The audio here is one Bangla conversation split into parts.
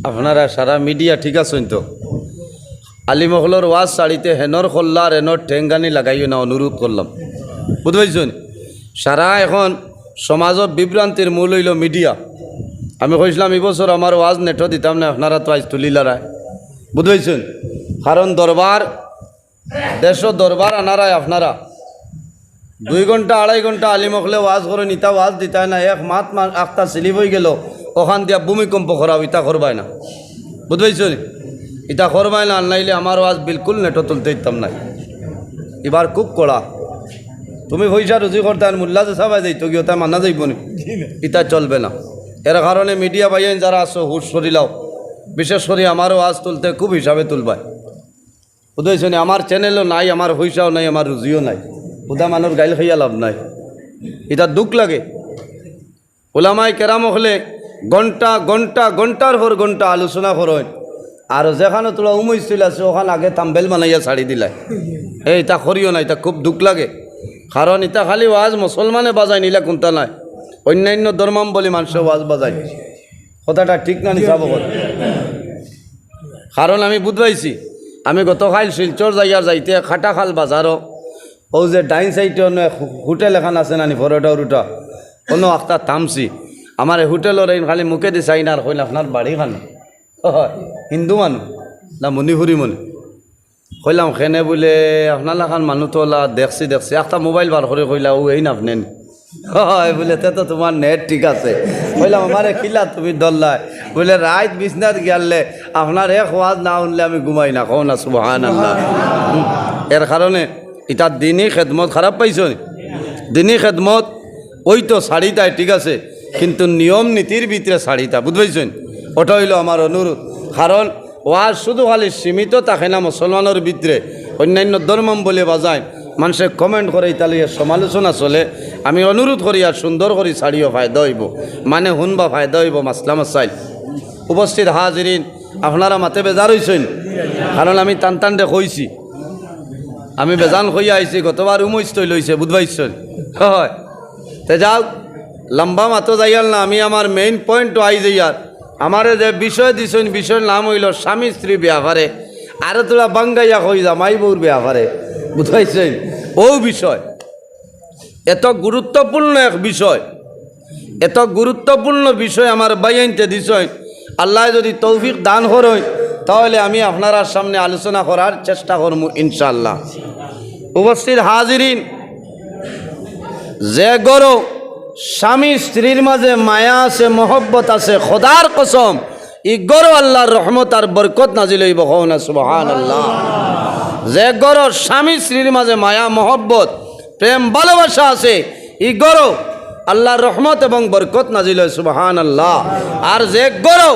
আপনারা সারা মিডিয়া ঠিক আছেন তো? আলিমহলর ওয়াজ শাড়িতে হেনর খোল্লা আর হেনর ঠেঙ্গানি লাগাইও না, অনুরোধ করলাম। বুঝতে পারছেন? সারা এখন সমাজত বিভ্রান্তির মূল হইল মিডিয়া। আমি কইছিলাম এবছর আমার ওয়াজ নেটও দিতাম না, আপনারা তো আজ তুলি লড়াই। বুঝতে পারছেন? কারণ দরবার দেশ দরবার আনারায় আপনারা 2 ঘন্টা 2.5 ঘন্টা আলিমহলে ওয়াজ করে নিতা, ওয়াজ দিতায় না। এক মাত আখতা স্লিপ হয়ে গেল, ওখান দিয়া ভূমিকম্প করাও, ইটা করবাই না। বুঝতে পারছেন? ইটা করবাই না, আনলাইলে আমার ওয়াজ বিলকুল নেটও তুলতে দিতাম না। এবার খুব কড়া। তুমি পয়সা রুজি করতে আর মোল্লা যে সবাই যাইতো গিয়ে তা মানা যাইব না, ইটা চলবে না। এর কারণে মিডিয়া ভাইয়েন যারা আসো হুশ করিলাও, বিশেষ করে আমারও ওয়াজ তুলতে খুব হিসাবে তুলবায়। বুঝতে আমার চ্যানেলও নাই, আমার পয়সাও নাই, আমার রুজিও নাই। উদা মানুষ গাইল খাইয়া লাভ নাই, এটা দুঃখ লাগে। ওলামাই কেরাম হলে ঘন্টা ঘন্টা ঘন্টার পর ঘন্টা আলোচনা করেন, আর যেখানে তোলা উমৈস চলে আছে ওখানে আগে তাম্বেল বানাইয়া ছাড়ি দিলাই। এটা করিও না, এটা খুব দুঃখ লাগে। কারণ এটা খালি ওয়াজ মুসলমানে বাজায় নিলা কোনটা নাই, অন্যান্য ধর্মাম বলে মানুষে ওয়াজ বাজায়। কথাটা ঠিক না নিছাব? কারণ আমি বুঝবাইছি, আমি গতকাল শিলচর যাইয়ার যাইতে খাটাখাল বাজারও ও যে ডাইন সাইডে হোটেল এখান আছে নানি পরোটা উরুটা কোনো একটা থামছি। আমার হোটেলের এই খালি মুখে দি চাই না, আর কইলে আপনার বাড়ি খান হিন্দু মানুষ না মণিপুরি মনে কইলাম খেনে বলে আপনার লাখান মানুষ তো ওলা দেখছি একটা মোবাইল বার করে কইলা ও এই না আপনি হয় বলে তো তোমার নেট ঠিক আছে। কইলাম আমারে খিলা তুমি দল্লাই বলে রাত বিছনাত গেলে আপনার এক ওয়াজ না শুনলে আমি ঘুমাই না, কও না সুবহানাল্লাহ। এর কারণে এটা দিনই খেদমত খারাপ পাইছ। দিনই খেদমত ওই তো শাড়িটাই ঠিক আছে, কিন্তু নিয়ম নীতির ভিতরে শাড়িটা বুঝবেছেন, ওটা হইল আমার অনুরোধ। কারণ ওয়াজ শুধু খালি সীমিত থাকে না মুসলমানের ভিতরে, অন্যান্য ধর্মম বলে বাজায় মানুষে কমেন্ট করে ইতালিয়ে সমালোচনা চলে। আমি অনুরোধ করি আর সুন্দর করে শাড়িও ফায়দা হইব, মানে শুনবা ফায়দা হইব। মাসলা মাসাইল উপস্থিত হাজিরিন, আপনারা মাতে বেজার হইছেন, কারণ আমি টান দে কইছি, আমি বেজান হইয়া আইছি। গতবার উমৈস্তই লইছে, বুঝবাইছেন? হয় তে যাও, লম্বা মাতো যাইয়াল না। আমি আমার মেইন পয়েন্ট আই যাইয়ার, আমার যে বিষয় দিছেন, বিষয়ের নাম হইল স্বামী স্ত্রী ব্যাপারে। আরো তোরা বাঙ্গাইয়া কই জামাই বউর ব্যাপারে, বুঝাইছেন? ও বিষয় এত গুরুত্বপূর্ণ এক বিষয়, এত গুরুত্বপূর্ণ বিষয় আমার বাইনতে দিছেন। আল্লাহ যদি তৌফিক দান করেন তাহলে আমি আপনার সামনে আলোচনা করার চেষ্টা করব ইনশাআল্লাহ। উপস্থিত হাজিরিন, যে গরো স্বামী স্ত্রীর মাঝে মায়া আছে, মহব্বত আছে, খোদার কসম ই গরো আল্লাহর রহমত আর বরকত নাজিল হইব, কও না সুবহানাল্লাহ। যে গরো স্বামী স্ত্রীর মাঝে মায়া মহব্বত প্রেম ভালোবাসা আছে, ই গরো আল্লাহর রহমত এবং বরকত নাজিল হয়, সুবহানাল্লাহ। আর যে গরো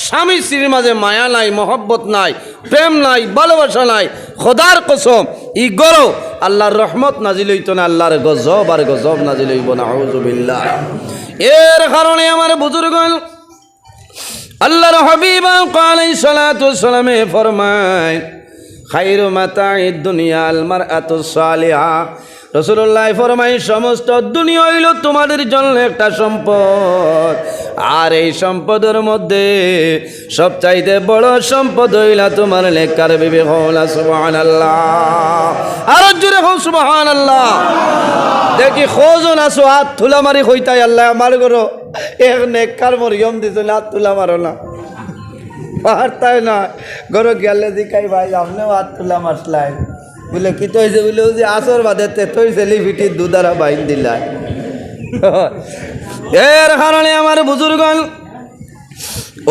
স্বামী স্ত্রীর মাঝে মায়া নাই, মহব্বত নাই, প্রেম নাই, ভালোবাসা নাই, খোদার কসম ই গরো আল্লাহর রহমত নাজিল হইতো না, আল্লাহর গজব আর গজব নাজিল হইব না, আউযু বিল্লাহ। এর কারণে আমার বুজুর্গ আল্লাহর হাবিব আলাইহিস সালাতু ওয়াস সালামে ফরমায়, খায়রু মাতাঈদ দুনিয়া আল মারআতুস সালিহা। রাসূলুল্লাহ ফরমায়, সমস্ত দুনিয়া হইল তোমাদের জন্য একটা সম্পদ, আর এই সম্পদের মধ্যে সবচাইতে বড় সম্পদ হইলা তোমার নেককার বিবি। হওলা সুবহানাল্লাহ, আর জোরে হও সুবহানাল্লাহ। দেখি খোঁজন আসো, হাত তুলা মারি কইতাই আল্লাহ আমার করো এক নেককার মরিয়ম দিছে, হাত তুলা মারো না পারতাই না। গরো গেলে দিকাই ভাই আপনিও হাত তুলা মারলাই বলে কি তৈছে বলে যে আসর বাদে তুই সেলিফিটি দুধারা বাইন দিলাই। এর কারণে আমার বুজুর্গ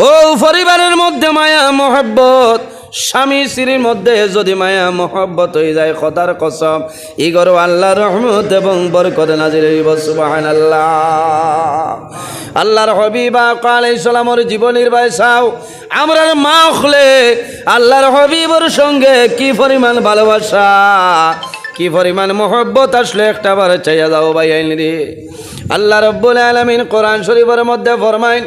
ও পরিবারের মধ্যে মায়া মহব্বত, স্বামী স্ত্রীর মধ্যে যদি মায়া মহব্বত হয়ে যায়, খোদার কসম ই গরো আল্লাহর রহমত এবং বরকত নাজিল হইব, সুবহানাল্লাহ। আল্লাহর হাবিব আলাইহিস সালামের জীবনের বাইসাও আমরা মা হলে আল্লাহর হাবিবের সঙ্গে কি পরিমাণ ভালোবাসা, কি পরিমাণ মহব্বত আসলে একটা বার চাইয়া যাও ভাই আইন রে। আল্লাহ রাব্বুল আলামিন কোরআন শরীফের মধ্যে ফরমায়,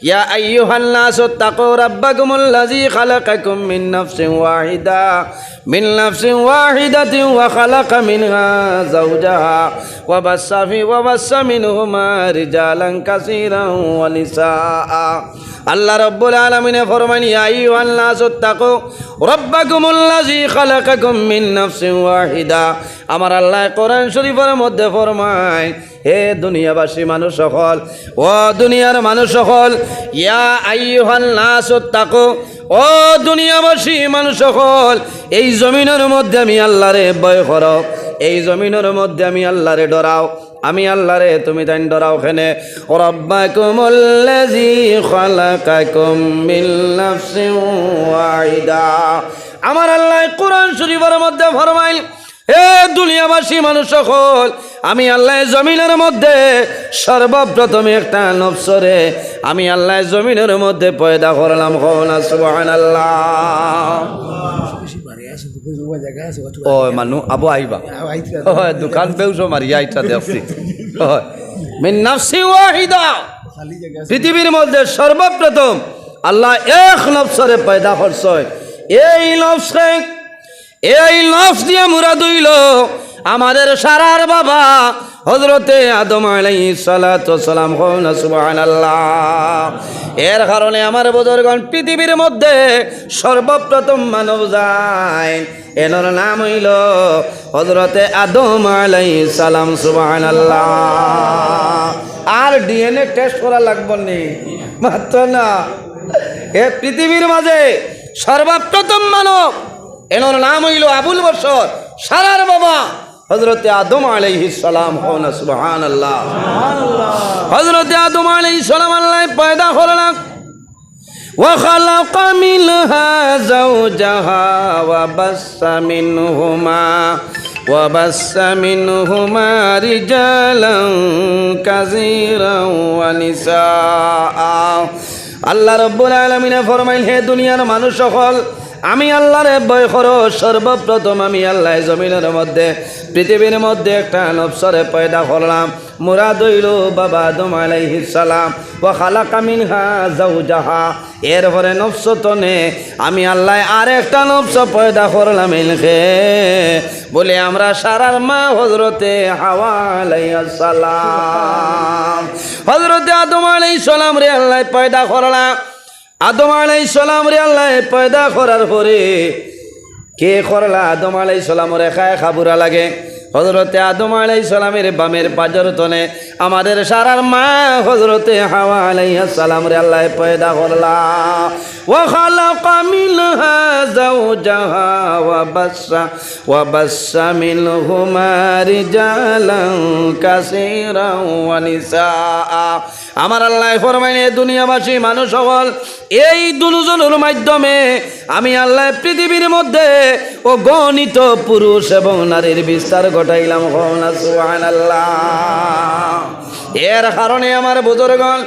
ইয়া আইয়ুহান নাসু তাকু রাব্বাকুমুল্লাযী খালাকাকুম মিন নাফসিন ওয়াহিদাতিন ওয়া খালাকা মিনহা যাওজাহা ওয়া বাসসা মিনহুমা রিজালান কাসীরান ওয়া নিসাআ আল্লাহ রাব্বুল আলামিন ফরমান ইয়া আইয়ুহান নাসু তাকু রাব্বাকুমুল্লাযী খালাকাকুম মিন নাফসিন ওয়াহিদা। আমার আল্লাহ কোরআন শরীফের মধ্যে ফরমায়, হে দুনিয়াবাসী মানুষ সকল, ও দুনিয়ার মানুষ সকল, ইয়া আইয়ুহান নাসু তাকু, ও দুনিয়াবাসী মানুষ সকল, এই জমিনের মধ্যে আমি আল্লাহরে ভয় করো, এই জমিনের মধ্যে আমি আল্লাহরে ডরাও, আমি আল্লাহরে তুমি তাই ডরাও। খেনে রাব্বাকুমুল্লাযী খালাকাকুম মিন নাফসিন ওয়াহিদা। আমার আল্লাহ কোরআন শরীফের মধ্যে ফরমাইল, হে দুনিয়াবাসী মানুষ সকল, আমি আল্লাহ জমিনের মধ্যে সর্বপ্রথমে একটা নফসরে আমি আল্লাহ জমিনের মধ্যে পয়দা করলাম। না সুবহানাল্লাহ। ও মানু আবু আইবা দোকান বেউসো মারিয়া ইটা দেখছি। মিন নাফসি ওয়াহিদা, পৃথিবীর মধ্যে সর্বপ্রথম আল্লাহ এক নফসরে পয়দা করছে। এই নফসে, এই নফস দিয়ে মুরাদ হইল আমাদের সারার বাবা হযরতে আদম আলাইহিস সালাতু ওয়াস সালাম। সুবহানাল্লাহ। এর কারণে আমার বুজুর্গগণ, পৃথিবীর মধ্যে সর্বপ্রথম মানব যায়, এর নাম হইল হযরতে আদম আলাইহিস সালাম। সুবহানাল্লাহ। আর ডিএনএ টেস্ট করা লাগবে নি মাত্র না। এ পৃথিবীর মাঝে সর্বপ্রথম মানব, এর নাম হইল আবুল বশর, সারার বাবা হযরতে আদম আলাইহিস সালাম। সুবহানাল্লাহ। হযরতে আদম আলাইহিস সালাম আল্লাহ পয়দা করলেন। ওয়া খালাকা মিনহা যাওজাহা ওয়া বাসসা মিনহুমা রিজালান কাসীরান ওয়া নিসাআ। আল্লাহ রাব্বুল আলামিন ফরমাইল, হে দুনিয়ার মানুষ সকল, আমি আল্লাহরে ভয় করো। সর্বপ্রথম আমি আল্লাহ জমিনের মধ্যে, পৃথিবীর মধ্যে একটা নফসরে পয়দা করলাম। মুরাদ হইল বাবা আদম আলাইহিস সালাম। ওয়া খালাকা মিনহা যাওজাহা, এরপরে নফসতনে আমি আল্লাহ আর একটা নফস পয়দা করলাম। এলখে বলে আমরা সারার মা হযরতে হাওয়া আলাইহিস সালাম। হযরতে আদম আলাইহিস সালাম রে আল্লাহ পয়দা করলাম। আদম আলাইহিস সালাম রে আল্লাহ পয়দা করার পরে কে করলা? আদম আলাইহিস সালামের খায় খাবুরা লাগে। হযরতে আদম আলাইহিস সালামের বামের পাজর তনে আমাদের সারার মা হযরতে হাওয়া আলাইহিস সালাম রে আল্লাহ পয়দা করলা। ওয়া খালাকা মিনহা যাওজাহা ওয়া বাসসা মিনহুমা রিজালান কাসীরান ওয়া নিসাআ। আমার আল্লাহ ফরমাইনে, দুনিয়াবাসী মানুষ সকল, এই দুজনের মাধ্যমে আমি আল্লাহ পৃথিবীর মধ্যে ও গণিত পুরুষ এবং নারীর বিস্তার ঘটাইলাম। সুবহানাল্লাহ। এর কারণে আমার বুজুর্গগণ,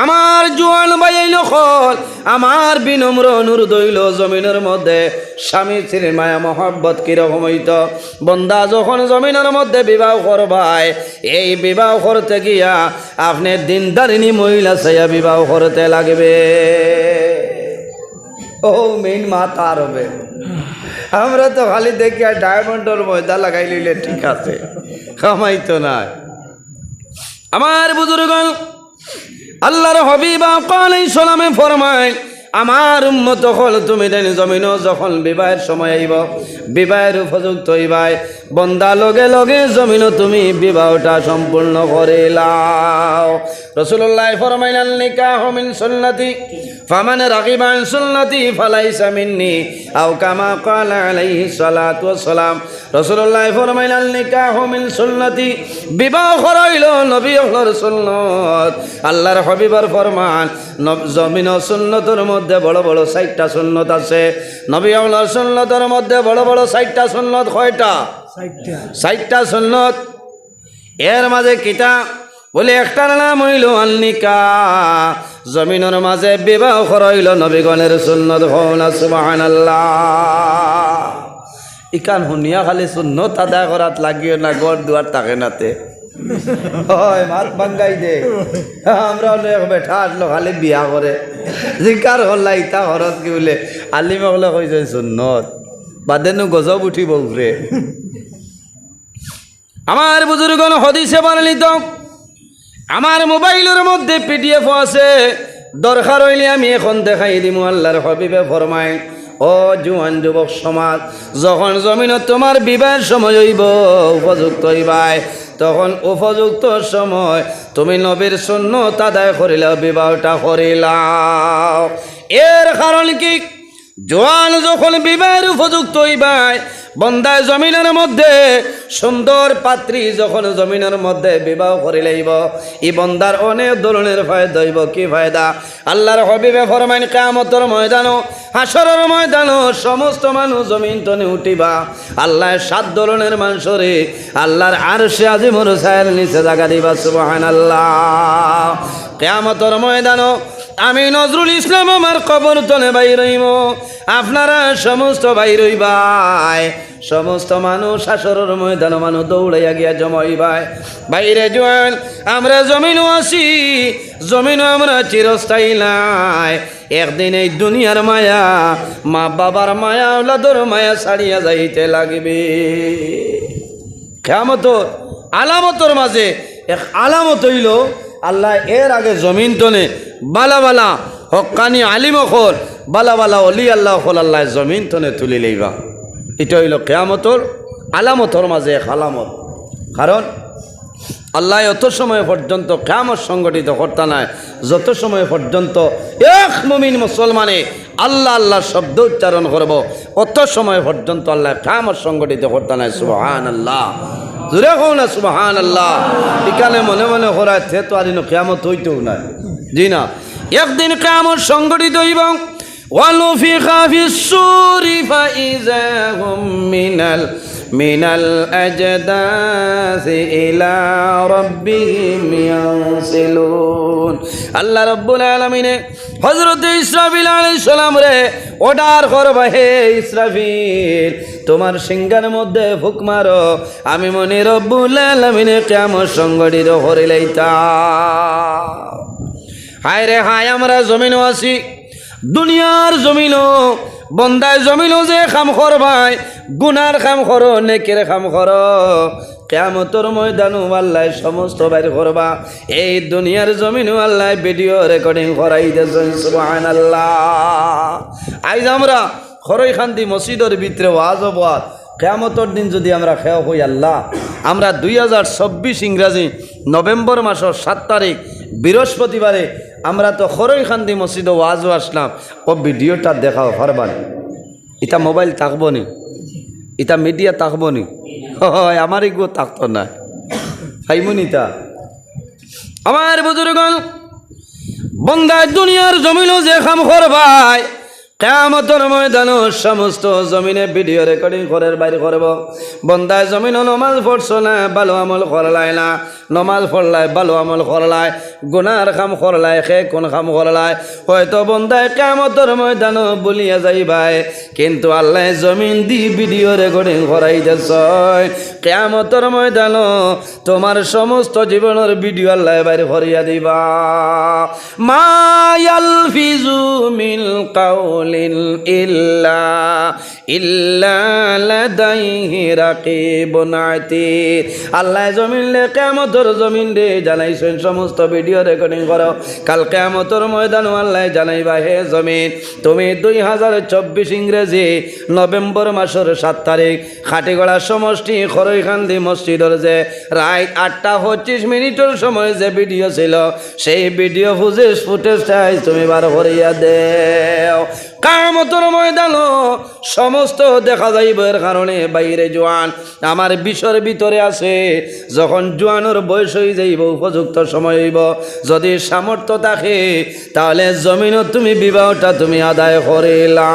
আমার জোয়ান ভাই নখল, আমার বিনম্র অনুরোধ হইল, জমিনের মধ্যে স্বামী স্ত্রীর মায়া মহব্বত কিরকম হইত, বন্দা যখন জমিনের মধ্যে বিবাহ করবাই, এই বিবাহ করতে গিয়া আপনি দিনদারিনী মহিলা চাইয়া বিবাহ করতে লাগবে। ও মেইন মাথা হবে। আমরা তো খালি দেখি আর ডায়মন্ডের ময়দা লাগাই লইলে ঠিক আছে, কামাইতো না। আমার বুজুর্গগণ, আল্লাহর হাবিব আলাইহিস সালামে ফরমায়, আমার উম্মত হল তুমি জমিন যখন বিবাহের সময় আইব, বিবাহের উপযুক্ত হইবাই, বন্দা লগে লগে জমিন তুমি বিবাহটা সম্পূর্ণ করে লাও। রাসূলুল্লাহ ফরমাইলেন, নিকাহু মিন সুন্নতি ফামান রাগিবা আন সুন্নতি ফালাইসা মিন্নি, আও কামা ক্বালা আলাইহিস সালাতু ওয়াস সালাম। রাসূলুল্লাহ ফরমাইলেন, নিকাহু মিন সুন্নতি, বিবাহ হইল নবীর সুন্নত। আল্লাহর হাবিবের ফরমান, জমিন সুন্নতের মধ্যে বড় বড় 60টা সুন্নত আছে। নবী আল্লাহর সুন্নতের মধ্যে বড় বড় 60টা সুন্নত। কয়টা? 60টা সুন্নত। এর মাঝে কিতা বলে একটার নাম হইল আল নিকাহ, জমিনের মাঝে বিবাহ হইল নবীগণের সুন্নত। সুবহানাল্লাহ। ইকান শুনিয়া খালি সুন্নত আদায় করাত লাগিও না, গড় দুয়ার থাকে নাতে হয় মাত বাঙ্গাই দে। আমরা বেঠা আসলো খালি বিয়া করে জিকার হল্লা ইতা ঘরত কি বলে আলিম হলে কইছে সুন্নত, বাদেনু গজব উঠিব ঘুরে। আমার বুজুর্গণ হাদিসে বর্ণিত, আমার মোবাইলের মধ্যে পিডিএফ আছে, দরকার হইলে আমি এখন দেখাই দিমু। আল্লাহর হাবিবে ফরমায়, ও জুয়ান যুবক সমাজ, যখন জমিনত তোমার বিবাহের সময় হইব, উপযুক্ত হইবাই, তখন উপযুক্ত সময় তুমি নবীর সুন্নাত আদায় করিলাও, বিবাহটা করিলাও। এর কারণ কি? জোয়ান যখন বিবাহের উপযুক্ত হইবাই, বন্দায় জমিনের মধ্যে সুন্দর পাত্রী যখন জমিনের মধ্যে বিবাহ করে লইব, এই বন্দার অনেক ধরনের ফায়দা হইব। কি ফায়দা? আল্লাহর হাবিবে ফরমাইন, কিয়ামতের ময়দানও, হাসরের ময়দানও সমস্ত মানুষ জমিন তনে উঠিবা। আল্লাহ 7 ধরনের মানুষরে আল্লাহর আরশে আজিমের ছায়ার নিচে জায়গা দিবা। সুবহানাল্লাহ। কিয়ামতের ময়দানও আমি নজরুল ইসলাম আমার কবর তলে বাইর হইব, আপনারা সমস্ত বাইর হইবাই। সমস্ত মানুষ হাসরের ময়দানে মানুষ দৌড়াইয়া গিয়া জমাইবাই। বাইরে জোয়ান, আমরা জমিনও আছি, জমিনও আমরা চিরস্থায়ী নাই। একদিন এই দুনিয়ার মায়া, মা বাবার মায়া, ওলাদর মায়া ছাড়িয়া যাইতে লাগবে। কিয়ামতের আলামতের মাঝে এক আলামত হইল, আল্লাহ এর আগে জমিন তনে বালা বালা হক্কানি আলিম হল, বালা বালা অলি আল্লাহ হল, আল্লাহ জমিন তনে তুলি লইবা। এটা হইল কিয়ামতের আলামতের মাঝে এক আলামত। কারণ আল্লাহ অত সময় পর্যন্ত কিয়ামত সংগঠিত করতে নাই, যত সময় পর্যন্ত এক মুমিন মুসলমানে আল্লাহ আল্লাহ শব্দ উচ্চারণ করব, অত সময় পর্যন্ত আল্লাহ কিয়ামত সংগঠিত করতে নাই। সুবহানাল্লাহ। জোরে কও না সুবহানাল্লাহ। এখানে মনে মনে করায় থে তো আর কিয়ামত হইতেও নাই। জি না, একদিন কিয়ামত সংগঠিত হইব। وَنُفِخَ فِي الصُّورِ فَإِذَا هُم مِّنَ الْأَجْدَاثِ إِلَى رَبِّهِمْ يَنسِلُونَ। আল্লাহ রাব্বুল আলামিনে হযরত ইসরাফিল আলাইহিস সালাম রে অর্ডার করবে, হে ইসরাফিল, তোমার সিংহার মধ্যে ফুক মারো, আমি মনে রব্বুল আলামিনে কিয়ামত সংগঠিত করে লইতাম। হায় রে হায়, আমরা জমিনও আছি, দুনিয়ার জমিনও, বন্দায় জমিনও যে কাম করবাই, গুনার কাম করো, নেকের কাম করো, কিয়ামতের ময়দানও আল্লাহ সমস্ত বাইর করবা। এই দুনিয়ার জমিনও আল্লাহ ভিডিও রেকর্ডিং করাইতেছেন। সুবহানাল্লাহ। আইজ আমরা খরইখান্দি মসজিদের ভিতরে ওয়াজ ওয়াজ, কিয়ামতের দিন যদি আমরা খেয়া হই, আল্লাহ আমরা 2024 ইংরাজি নভেম্বর মাসের 7 তারিখ বৃহস্পতিবারে আমরা তো খরইখান্দি মসজিদে ওয়াজও আসলাম, ও ভিডিওটা দেখাও পারবান? এটা মোবাইল থাকবো নি? এটা মিডিয়া থাকবো নি? হয় আমার এগুলো থাকতো না, ফাইমুনিতা আমার বুজুর্গণ। বন্দায় দুনিয়ার জমিনও যে কাম করবাই, কিয়ামতের ময়দানে সমস্ত জমিনে ভিডিও রেকর্ডিং করে বাইর করব। বন্দায় জমিনও নমাজ পড়ছো না, ভালো আমল করলাই না, নমাজ পড়লাই, ভালো আমল করলাই, গুনার কাম করলাই, সে কোন কাম করলাই, হয়তো বন্দায় কিয়ামতের ময়দানে বলিয়া যাইবাই, কিন্তু আল্লাহ জমিন দি ভিডিও রেকর্ডিং করাইতেছ। কিয়ামতের ময়দানে তোমার সমস্ত জীবনের ভিডিও আল্লাহ বাইর করিয়া দিবা। মা ইয়ালফিজু মিন কাউলিন ইল্লা লাদাইহি রাকিবুন আতীদ। আল্লাহ জমিন লে কিয়ামতের জমিন রে জানাইছেন সমস্ত ভিডিও রেকর্ডিং করো। কাল কিয়ামতের ময়দানে আল্লাহ জানাইবা, হে জমিন, তুমি 2024 ইংরেজি নভেম্বর মাসের 7 তারিখ খাটিগড়া সমষ্টি খরইখান্দি মসজিদের যে রাত 8:25 সময় যে ভিডিও ছিল, সেই ভিডিও ফুটেজটা তুমি বার করিয়া দেও। কিয়ামতের ময়দানে সমস্ত দেখা যাইব। এর কারণে বাইরে জোয়ান আমার বিষয়ের ভিতরে আছে, যখন জোয়ানোর বয়স হয়ে যাইব, উপযুক্ত সময় হইব, যদি সামর্থ্য থাকে, তাহলে জমিনও তুমি বিবাহটা তুমি আদায় করিলা।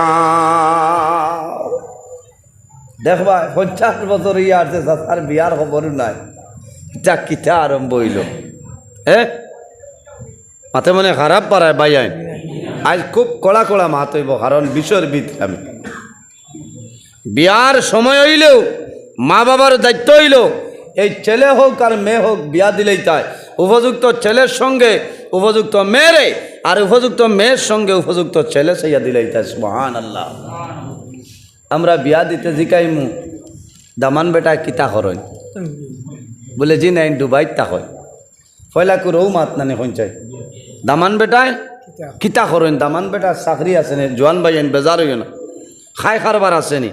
দেখবা 50 বছর ইয়ে আসছে, তার বিয়ার খবর নাই, যা কিতা আরম্ভ হইল। মাথে মনে খারাপ পারায় বাইয়াই, আজ খুব কড়া কড়া মাত হইব, কারণ বিষয়ের ভিতরে আমি বিয়ার সময় হইলেও মা বাবার দায়িত্ব হইল, এই ছেলে হোক আর মেয়ে হোক বিয়া দিলেই তাই উপযুক্ত ছেলের সঙ্গে উপযুক্ত মেয়েরে, আর উপযুক্ত মেয়ের সঙ্গে উপযুক্ত ছেলে সাইয়া দিলেই তাই। সুবহানাল্লাহ। আমরা বিয়া দিতে জিকাইমু, দামান বেটা কিতা করেন বলে, জি নাই ডুবাই তা হয়, পয়লা করে মাত নানি পঞ্চায়েত, দামান বেটায় কিতা করেন দামান বেটা চাকরি আছে নি জোয়ান ভাইয়েন বেজার হইও না খাই খারবার আছে নি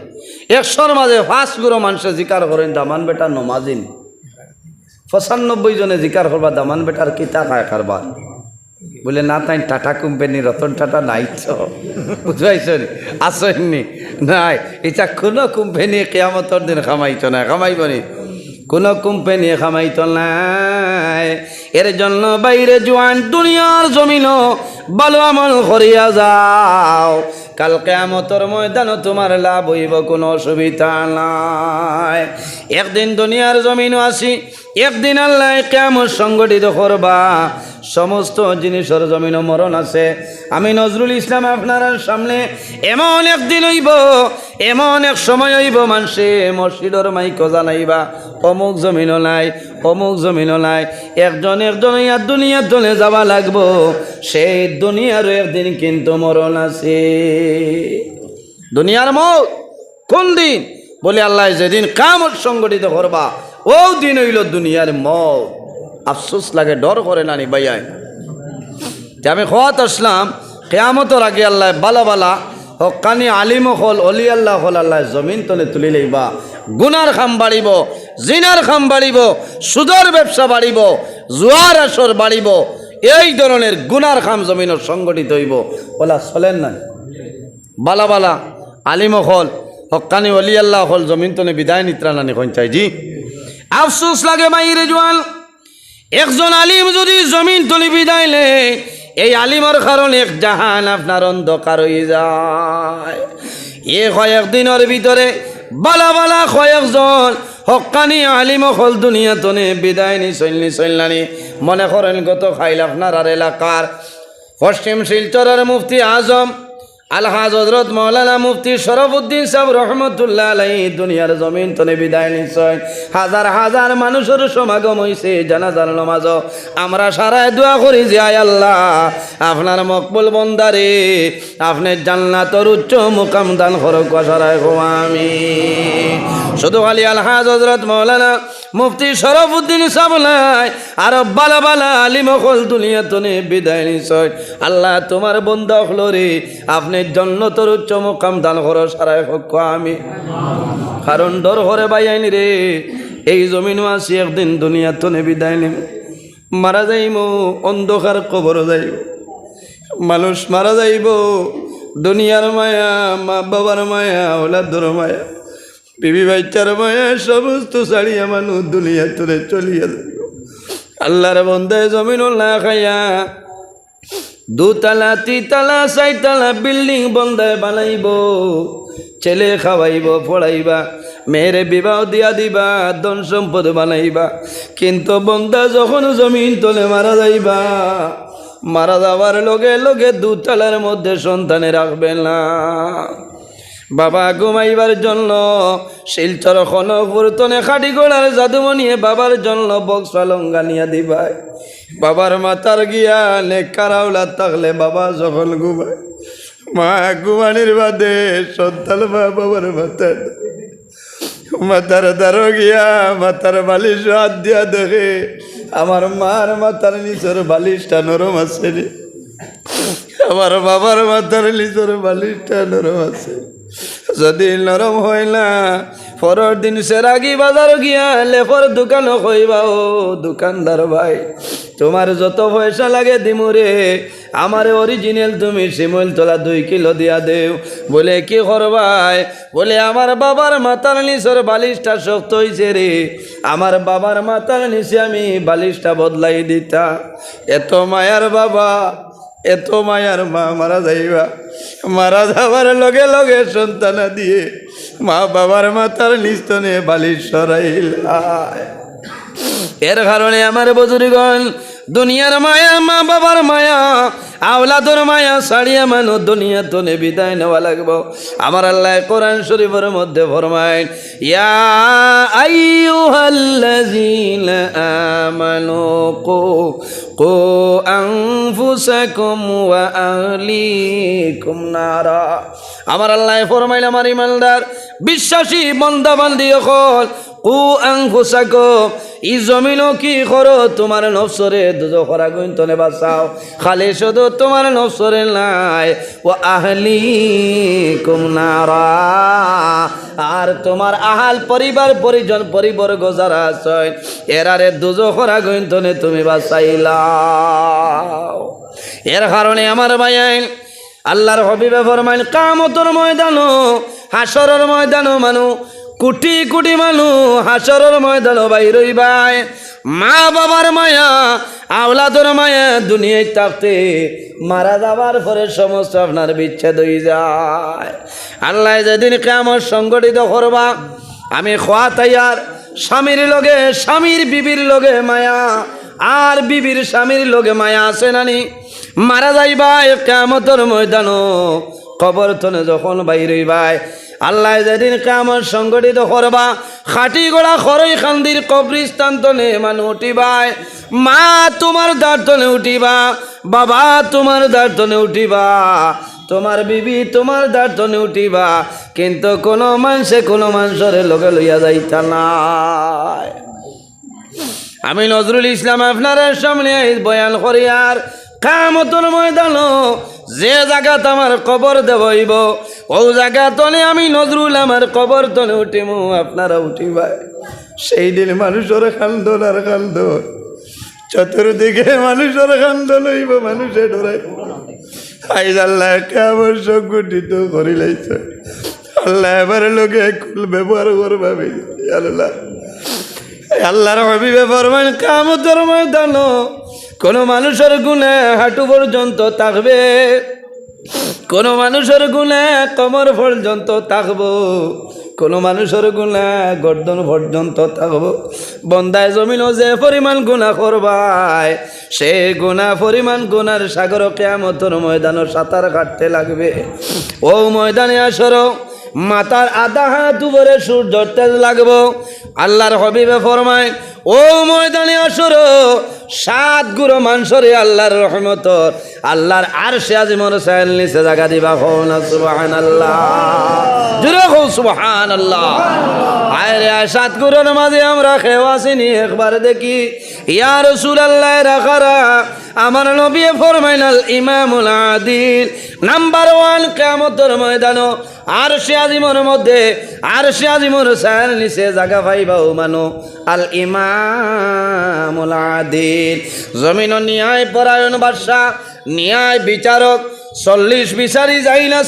100-র মাঝে 5 গুরো মানুষে জিকার করেন দামান বেটা নমাজিন 95 জনে জিকার করবা দামান বেটার কিতা খায় কারবার বলে না তাই টাটা কোম্পানি রতন টাটা নাই তো বুঝাইছো নি আসেননি নাই এটা কোনো কোম্পানি কিয়ামতের দিন খামাইতো না খামাইব নি কোনো কোম্পানি খামাইতো নাই এর জন্য বাইরে জোয়ান দুনিয়ার জমিন ভালো আমল করিয়া যাও কাল কিয়ামতের ময়দানে তোমার লাভ হইব কোনো অসুবিধা নাই একদিন দুনিয়ার জমিন আসি একদিন আল্লাহ কিয়ামত সংগঠিত করবা সমস্ত জিনিসের জমিন মরণ আছে আমি নজরুল ইসলাম আপনার সামনে এমন একদিন হইব এমন এক সময় হইব মানুষে মসজিদর মাইক জানাইবা অমুক জমিনও নাই অমুক জমিনও নাই একজন ইয়ার দুনিয়ার দলে যাওয়া লাগবো সেই দুনিয়ার একদিন কিন্তু মরণ আছে দুনিয়ার মত কোন দিন বলে আল্লাহ যেদিন কিয়ামত সংগঠিত করবা ও দিন হইল দুনিয়ার মত আফসোস লাগে ডর করে নানি ভাইয়াই যে আমি খোয়াত আসলাম কিয়ামতের আগে আল্লাহ বালা বালা হকানি আলিম হল অলি আল্লাহ হল আল্লাহ জমিন তলে তুলি লইবা গুনার খাম বাড়িব জিনার খাম বাড়িব সুদের ব্যবসা বাড়িব জুয়ার আসর বাড়িব এই ধরনের গুনার খাম জমিনের সংগঠিত হইব ওলা চলেন না বালা বালা আলিম হল হকানি অলি আল্লাহ হল জমিন তলে বিদায় নিত্রা নানি কঞ্চাই জি আফসোস লাগে মাইরে জোয়াল একজন আলিম যদি জমিন তুলি বিদাইলে এই আলিমের কারণে এক জাহান আপনার অন্ধকার হয়ে যায় এ কয়েকদিনের ভিতরে বালা বালা কয়েকজন হকানি আলিম হল দুনিয়া তনে বিদায় নিশানি মনে করেন গত খাইল আপনার আর এলাকার পশ্চিম শিলচরের মুফতি আজম আলহাজ হযরত মাওলানা মুফতি শরফুদ্দিন সাহেব রহমতুল্লাহ আলাইহি দুনিয়ার জমিন তনে বিদায় নিছেন হাজার হাজার মানুষের সমাগম হইছে জানাজার নামাজ আমরা সারা দোয়া করি যে আয় আল্লাহ আপনার মকবুল বান্দারে আপনি জান্নাতের উচ্চ মুকাম দান করুক সারায় আমিন শুধু খালি আলহাজ হযরত মাওলানা মুফতি শরফুদ্দিন সাহেব নাই আর বালা বালা আলিম হল দুনিয়া তনে বিদায় নিছেন আল্লাহ তোমার বান্দা হলো রে আপনি জান্নাতের উচ্চ মুকাম দান করো সারায় হক আমি কারণ ডর হরে বাইআইনি রে এই জমিনও আসি একদিন দুনিয়া তনে বিদায় নিব মারা যাইব অন্ধকার কবর যাইব মানুষ মারা যাইব দুনিয়ার মায়া মা বাবার মায়া ওলাদর মায়া বিবি বাচ্চার মায়া সমস্ত ছাড়িয়া মানুষ দুনিয়া তনে চলিয়া যাইব আল্লাহর বন্দায় জমিন না খাইয়া দুতলা তিনতলা চারতলা বিল্ডিং বন্ধায় বানাইব ছেলে খাওয়াইব পড়াইবা মেয়েরে বিবাহ দিয়া দিবা ধন সম্পদ বানাইবা কিন্তু বন্দা যখন জমিন তলে মারা যাইবা মারা যাওয়ার লগে লগে দুতলার মধ্যে সন্তানে রাখবেন না বাবা ঘুমাইবার জন্য শিলচর খনপুর তনে খাটি গোড়ার জাদুমনিয়ে বাবার জন্য বক্স পালঙ্গা নিয়ে দিবাই বাবার মাথার গিয়া নেকারাউলা থাকলে বাবা যখন ঘুমায় মা ঘুমানির বাদে সন্তান মা বাবার মাথার দ্বারো গিয়া মাথার বালিশ হাত দিয়া দেখে আমার মার মাথার নিচের বালিশটা নরম আছে রে আমার বাবার মাথার নিচের বালিশটা নরম আছে যদি নরম হয় না পরের দিন সেরাগি বাজার গিয়া লেপর দোকানও কইবা ও দোকানদার ভাই তোমার যত পয়সা লাগে দিমুরে আমার অরিজিনাল তুমি শিমুল তোলা 2 কিলো দিয়া দেও বলে কি করবাই বলে আমার বাবার মাথার নিচের বালিশটা শক্ত হইছে রে আমার বাবার মাথার নিচে আমি বালিশটা বদলাই দিতা এত মায়ার বাবা এত মায়ার মা মারা যাইবা মারা যাবার লগে লগে সন্তানা দিয়ে মা বাবার মাথার নিস্তনে বালিশ সরাইলা এর কারণে আমার বুজুর্গণ দুনিয়ার মায়া মা বাবার মায়া আওলাদর মায়া ছাড়িয়া মানুষ দুনিয়া তনে বিদায় নেওয়া লাগবো আমার আল্লাহ কোরআন শরীফের মধ্যে ফরমায় ইয়া আইয়ুহাল্লাযীনা আমানু কু আনফুসাকুম ওয়া আহলিকুম নারা আমার আল্লাহ ফরমাইল আমার ইমানদার বিশ্বাসী বান্দা বান্দি হল কু আনফুসাকুম ই জমিনও কি করো তোমার নফসরে দুজখরা গুন্তনে বাঁচাও খালি শুধু তোমার নফসরে নাই ও আহলিকুম নারা আর তোমার আহাল পরিবার পরিজন পরিবর্গ যারা আছে এরারে দুজখরা গুন্তনে তুমি বাঁচাইলাও। এর কারণে আমার ভাইয়াইন আল্লাহর হবিবে ফরমাইন কিয়ামতের ময়দানো হাসরের ময়দানো মানু কোটি কোটি মানুষ হাসরের ময়দানো বাইর হইবাই মা বাবার মায়া আওলাদর মায়া দুনিয়ায় থাকতে মারা যাবার পরে সমস্ত আপনার বিচ্ছেদ হয়ে যায়। আল্লাহ যেদিন কিয়ামত সংগঠিত করবা আমি খোয়া তাইয়ার স্বামীর লগে স্বামীর বিবির লগে মায়া আর বিবির স্বামীর লগে মায়া আছে নানি মারা যাইবাই কিয়ামতের ময়দানো কবর তনে যখন বাইর হইবাই আল্লাহ যেদিন কিয়ামত সংগঠিত করবা খাটি গোড়া খরই খান্দির কবরিস্তান তনে মানুষ উঠিবাই মা তোমার দ্বার তনে উঠিবা বাবা তোমার দ্বার তনে উঠিবা তোমার বিবি তোমার দ্বার তনে উঠিবা কিন্তু কোনো মানুষের লগে লইয়া যাইতা নাই। আমি নজরুল ইসলাম আপনার সামনে বয়ান করি আর কিয়ামতের ময়দানো যে জায়গাত আমার কবর দেবইব ও জায়গা তলে আমি নজরুল আমার কবর তলে উঠিমু আপনারা উঠিবা। সেই দিন মানুষের কান্দন আর কান্দন চতুর্দিকে মানুষের কান্দন হইব মানুষে ডরাই আইজ আল্লাহ কিয়ামত সংগঠিত করিলাইছে আল্লাহ এবার লোকে কুল ব্যবহার করবা আল্লাহ আল্লাহর হবিবে ফরমান কিয়ামতের ময়দানো কোন মানুষের গুণে হাঁটু পর্যন্ত থাকবে কোন মানুষের গুণে কমর পর্যন্ত থাকবো কোন মানুষের গুণা গর্দন পর্যন্ত থাকবো বন্দায় জমিনও যে পরিমাণ গুণা করবাই সে গুণা পরিমাণ গুণার সাগর কিয়ামতের ময়দানও সাঁতার কাটতে লাগবে। ও ময়দানে আসরো মাথার আধা হাত উপরে সূর্যর তেজ লাগবো আল্লাহর হবিবে ফরমায় ও ময়দানে আসরো 7 গুরু মানুষরে আল্লাহর রহমত আল্লাহর আরশে আজিমের ছায়ার নিচে জায়গা দিবা হও না সুবহানাল্লাহ জুরে হও সুবহানাল্লাহ। আরে 7 গুরুর মাঝে আমরা খেয়ে আসিনি একবার দেখি ইয়া রাসূলুল্লাহ রাখারা আমার নবী ফরমাইনাল ইমামুল আদিল নাম্বার 1 কিয়ামতের ময়দানো আরশে আজিমের মধ্যে আরশে আজিমের ছায়ার নিচে জায়গা পাইবাও মানো আল ইমামুল আদিল জমিন ন্যায় পরায়ণ বাদশা ন্যায় বিচারক 40 বিচারি যাই না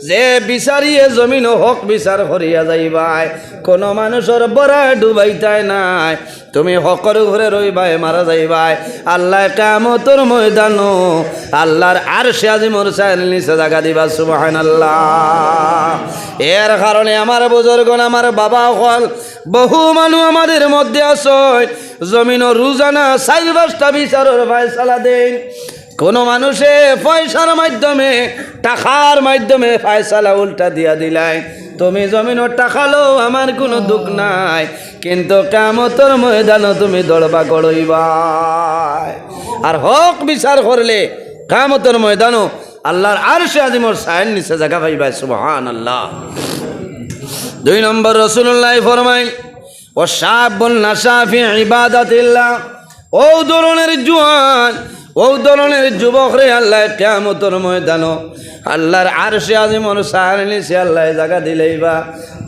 যে বিচারিয়ে জমিন হক বিচার করিয়া যাইবাই কোন মানুষের বড়া ডুবাইতাই নাই তুমি হকর ঘরে রইবাই মারা যাইবাই আল্লাহ কিয়ামতের ময়দানো আল্লাহর আরশে আজিমের ছায়ার নিচে জায়গা দিবা সুবহানাল্লাহ। এর কারণে আমার বুজুর্গণ আমার বাবা হল বহু মানুষ আমাদের মধ্যে আছে জমিন রোজানা 4-5টা বিচারের ফয়সালা দেন কোন মানুষে পয়সার মাধ্যমে টাকার মাধ্যমে ফয়সালা উল্টা দিয়া দিলাই তুমি জমিন টাকালো আমার কোনো দুঃখ নাই কিন্তু কিয়ামতের ময়দানে তুমি দড়বা গড়ইবাই আর হক বিচার করলে কিয়ামতের ময়দানে আল্লাহর আরশে আজিমের ছায়ার নিচে জায়গা পাইবাই সুবহানাল্লাহ। 2 নম্বর রাসূলুল্লাহ ফরমাই ও শাবুন নাশা ফি ইবাদাতিল্লাহ ও ধরনের জওয়ান ও ধরনের যুবক রে আল্লাহ কিয়ামতের ময়দানো আল্লাহর আরশে আজিমের ছায়ার নিচে আল্লাহ জায়গা দিলেইবা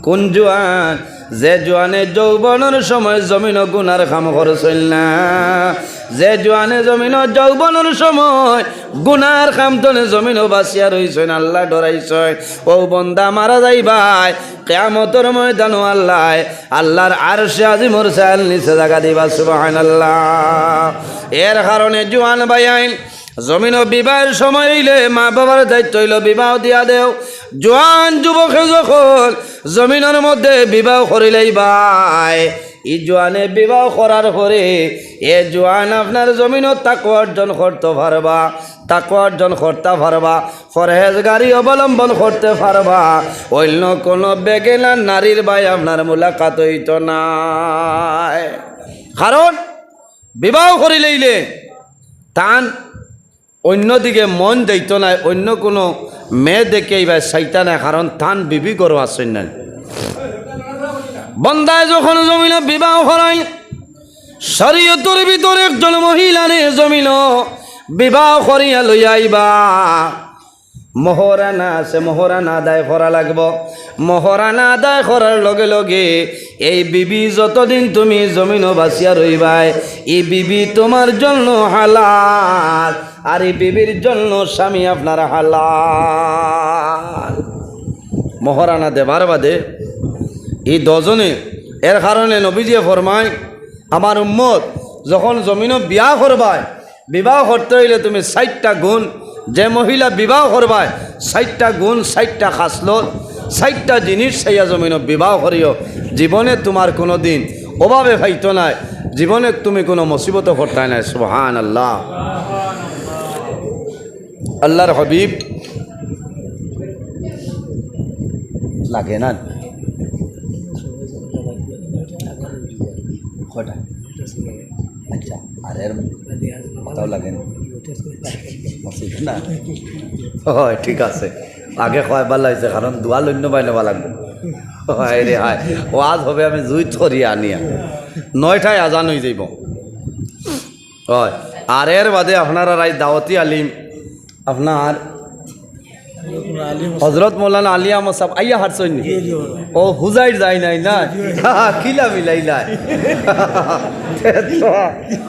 কোন জওয়ান যে জওয়ানে যৌবনের সময় জমিন গুনার কাম করছিল না যে জওয়ানে জমিন যৌবনের সময় গুনার কাম তনে জমিন বাঁচিয়া রইছেন আল্লাহ ডরাইছে ও বন্দা মারা যাইবাই কিয়ামতের ময়দানো আল্লাহ আল্লাহর আরশে আজিমের ছায়ার নিচে জায়গা দিবা সুবহানাল্লাহ। এর কারণে জওয়ান ভাইয়াইন জমিন বিবাহের সময় হইলে মা বাবার দায়িত্ব হইল বিবাহ দিয়া দেও জওয়ান যুবকে যখন জমিনের মধ্যে বিবাহ করিলেই ভাই ই জওয়ানে বিবাহ করার পরে এ জওয়ান আপনার জমিনত তাকওয়া অর্জন করতে পারবা তাকওয়া অর্জন করতে পারবা পরহেজগারি অবলম্বন করতে পারবা অন্য কোনো বেগেনা নারীর ভাই আপনার মুলাকাত হইত নাই কারণ বিবাহ করিলেইলে তান অন্যদিকে মন দিত না অন্য কোনো মেয়ে দেখে এইবার চাইতা না কারণ তান বিবি করো আসেন না বন্দায় যখন জমিন বিবাহ করাই শরীয়তের ভিতরে একজন মহিলারে জমিন বিবাহ করিয়া লইয়া আইবা, মহরানা আছে, মহরানা আদায় করা লাগব। মহরানা আদায় করার লগে লগে এই বিবি যতদিন তুমি জমিন বাঁচিয়া রইবাই, এই বিবি তোমার জন্য হালাল, আর এই বিবির জন্য স্বামী আপনার হালাল। মহরানা দেবার বাদে এই দজনে, এর কারণে নবীজি ফরমায় আমার উম্মত যখন জমিনও বিয়া করবায়, বিবাহ করতে হইলে তুমি 60টা গুণ, যে মহিলা বিবাহ করবায় 60টা গুণ, 60টা খাসলত, 60টা জিনিস সেইয়া জমিনও বিবাহ করিও। জীবনে তোমার কোনো দিন অভাবে ফাইতো নাই, জীবনে তুমি কোনো মুসিবত করতে নাই। সুবহান আল্লাহ। আল্লাহর হাবিব লাগে না কটা? আচ্ছা, আর এর কথাও লাগে না? হয়, ঠিক আছে। আগে কয় ভাল লাগছে, কারণ দোয়া লন্য পাই নেওয়া লাগবে। হয় রে, হয় ওয়াজ হবে, আমি জুই থরিয়া আনিয়া 9টায় আজান হয়ে যাইব। হয়, আর এর বাদে আপনারা রাই দাওয়াতি আলিম আপনার হজরত মৌলানা আলিয়া মসাব আইয়া হারছইনি, ও হুজাইর যাই নাই না, কিলা মিলাই নাই,